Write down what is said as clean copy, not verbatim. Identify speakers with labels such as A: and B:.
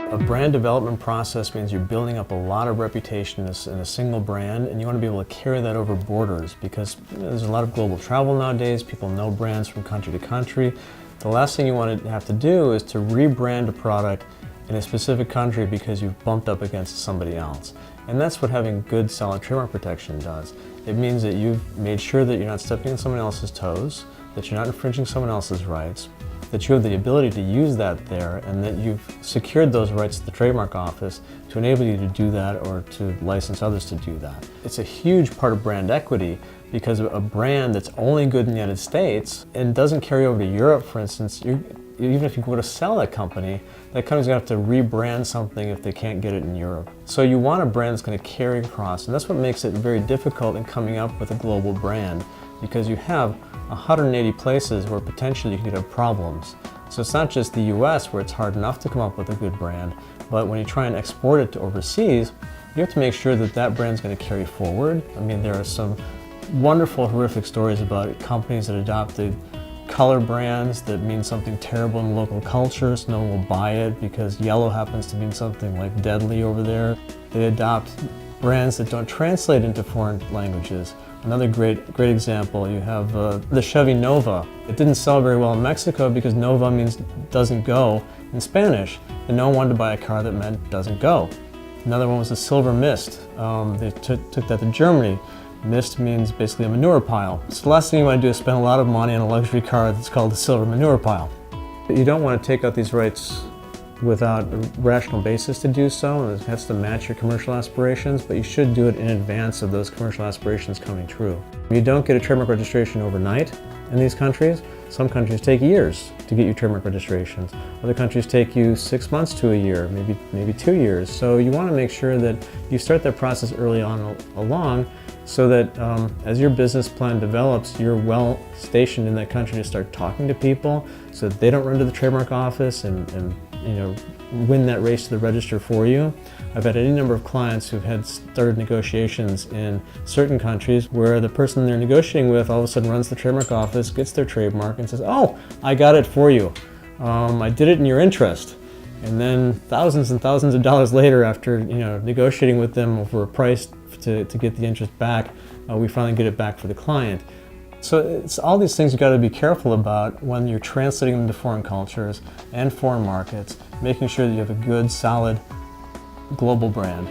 A: A brand development process means you're building up a lot of reputation in a single brand, and you want to be able to carry that over borders because there's a lot of global travel nowadays. People know brands from country to country. The last thing you want to have to do is to rebrand a product in a specific country because you've bumped up against somebody else. And that's what having good, solid trademark protection does. It means that you've made sure that you're not stepping on someone else's toes, that you're not infringing someone else's rights, that you have the ability to use that there, and that you've secured those rights to the trademark office to enable you to do that or to license others to do that. It's a huge part of brand equity because a brand that's only good in the United States and doesn't carry over to Europe, for instance, even if you go to sell that company's going to have to rebrand something if they can't get it in Europe. So you want a brand that's going to carry across, and that's what makes it very difficult in coming up with a global brand, because you have 180 places where potentially you could have problems. So it's not just the US where it's hard enough to come up with a good brand, but when you try and export it to overseas, you have to make sure that that brand's going to carry forward. I mean, there are some wonderful, horrific stories about companies that adopted color brands that mean something terrible in local culture, so no one will buy it because yellow happens to mean something like deadly over there. They adopt brands that don't translate into foreign languages. Another great example, you have the Chevy Nova. It didn't sell very well in Mexico because Nova means doesn't go in Spanish, and no one wanted to buy a car that meant doesn't go. Another one was the Silver Mist. They took that to Germany. Mist means basically a manure pile. So the last thing you want to do is spend a lot of money on a luxury car that's called the Silver Manure Pile. But you don't want to take out these rights without a rational basis to do so, and it has to match your commercial aspirations, but you should do it in advance of those commercial aspirations coming true. You don't get a trademark registration overnight in these countries. Some countries take years to get you trademark registrations. Other countries take you 6 months to a year, maybe 2 years. So you want to make sure that you start that process early on along so that as your business plan develops, you're well stationed in that country to start talking to people so that they don't run to the trademark office and win that race to the register for you. I've had any number of clients who've had started negotiations in certain countries where the person they're negotiating with all of a sudden runs the trademark office, gets their trademark, and says, "Oh, I got it for you. I did it in your interest." And then thousands and thousands of dollars later, after negotiating with them over a price to get the interest back, we finally get it back for the client. So it's all these things you've got to be careful about when you're translating them to foreign cultures and foreign markets, making sure that you have a good, solid global brand.